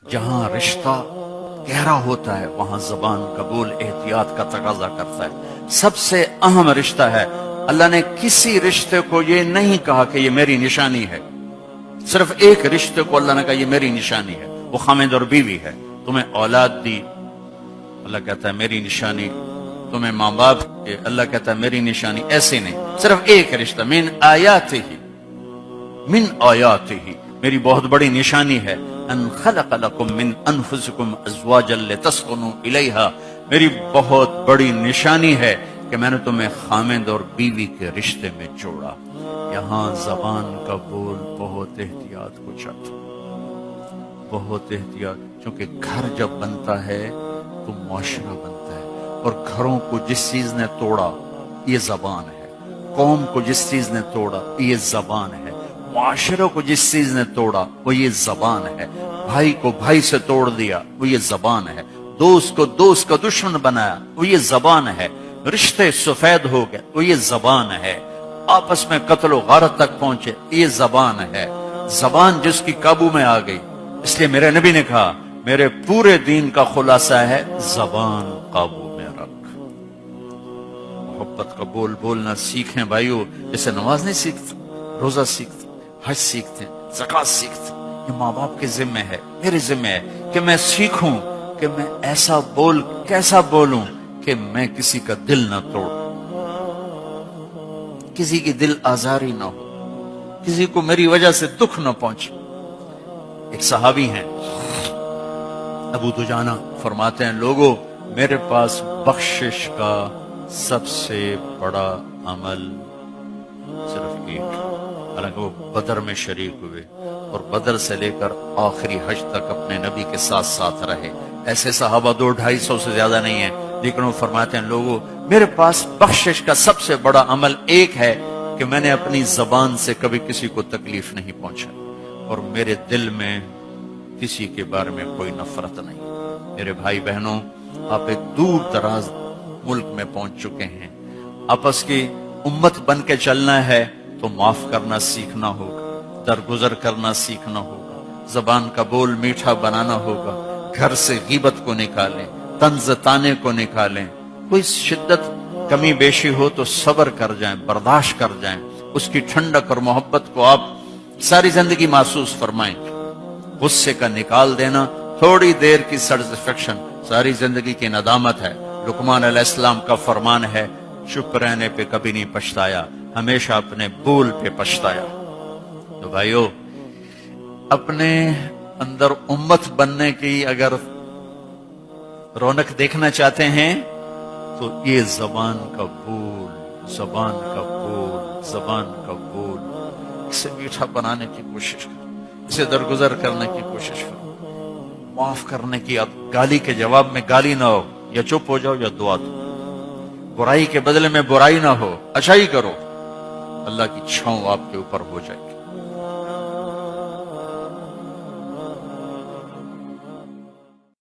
جہاں رشتہ گہرا ہوتا ہے وہاں زبان قبول احتیاط کا تقاضا کرتا ہے۔ سب سے اہم رشتہ ہے، اللہ نے کسی رشتے کو یہ نہیں کہا کہ یہ میری نشانی ہے، صرف ایک رشتے کو اللہ نے کہا یہ میری نشانی ہے، وہ خامد اور بیوی ہے۔ تمہیں اولاد دی، اللہ کہتا ہے میری نشانی، تمہیں ماں باپ کے، اللہ کہتا ہے میری نشانی۔ ایسے نہیں، صرف ایک رشتہ، من آیاتہ، من آیاتہ، میری بہت بڑی نشانی ہے، ان خلق لکم من انفسکم ازواجا لتسکنوا الیہا، میری بہت بڑی نشانی ہے کہ میں نے تمہیں خامد اور بیوی کے رشتے میں جوڑا۔ یہاں زبان کا بول بہت احتیاط کو چاہتا، بہت احتیاط، چونکہ گھر جب بنتا ہے تو معاشرہ بنتا ہے، اور گھروں کو جس چیز نے توڑا یہ زبان ہے، قوم کو جس چیز نے توڑا یہ زبان ہے، معاشرے کو جس چیز نے توڑا وہ یہ زبان ہے، بھائی کو بھائی سے توڑ دیا وہ یہ زبان ہے، دوست کو دوست کا دشمن بنایا وہ یہ زبان ہے، رشتے سفید ہو گئے وہ یہ زبان ہے، آپس میں قتل و غارت تک پہنچے یہ زبان ہے۔ زبان جس کی قابو میں آ گئی، اس لیے میرے نبی نے کہا میرے پورے دین کا خلاصہ ہے زبان قابو میں رکھ۔ محبت کا بول بولنا سیکھیں بھائیو، جیسے نماز نہیں سیکھتے، روزہ سیکھتے، حج سیکھتے، زکوٰۃ سیکھتے، یہ ماں باپ کے ذمہ ہے، میرے ذمہ ہے کہ میں سیکھوں کہ میں ایسا بول کیسا بولوں کہ میں کسی کا دل نہ توڑوں، کسی کی دل آزاری نہ ہو، کسی کو میری وجہ سے دکھ نہ پہنچے۔ ایک صحابی ہیں ابو دجانہ، فرماتے ہیں لوگوں میرے پاس بخشش کا سب سے بڑا عمل صرف ایک، حالانکہ وہ بدر میں شریک ہوئے اور بدر سے لے کر آخری حج تک اپنے نبی کے ساتھ ساتھ رہے، ایسے صحابہ 200-250 سے زیادہ نہیں ہیں، لیکن وہ فرماتے ہیں لوگوں میرے پاس بخشش کا سب سے بڑا عمل ایک ہے کہ میں نے اپنی زبان سے کبھی کسی کو تکلیف نہیں پہنچا، اور میرے دل میں کسی کے بارے میں کوئی نفرت نہیں۔ میرے بھائی بہنوں، آپ ایک دور دراز ملک میں پہنچ چکے ہیں، آپس کی امت بن کے چلنا ہے تو معاف کرنا سیکھنا ہوگا، درگزر کرنا سیکھنا ہوگا، زبان کا بول میٹھا بنانا ہوگا، گھر سے غیبت کو نکالیں، طنز طانے کو نکالیں، کوئی شدت کمی بیشی ہو تو صبر کر جائیں، برداشت کر جائیں، اس کی ٹھنڈک اور محبت کو آپ ساری زندگی محسوس فرمائیں۔ غصے کا نکال دینا تھوڑی دیر کی سیٹسفیکشن ساری زندگی کی ندامت ہے۔ لقمان علیہ السلام کا فرمان ہے چپ رہنے پہ کبھی نہیں پچھتایا، ہمیشہ اپنے بول پہ پچھتایا۔ تو بھائیو، اپنے اندر امت بننے کی اگر رونق دیکھنا چاہتے ہیں تو یہ زبان کا بول، زبان کا بول، زبان کا بول، اسے میٹھا بنانے کی کوشش کرو، اسے درگزر کرنے کی کوشش کرو، معاف کرنے کی، اب گالی کے جواب میں گالی نہ ہو، یا چپ ہو جاؤ یا دعا دو، برائی کے بدلے میں برائی نہ ہو، اچھائی کرو، اللہ کی چھاؤں آپ کے اوپر ہو جائے۔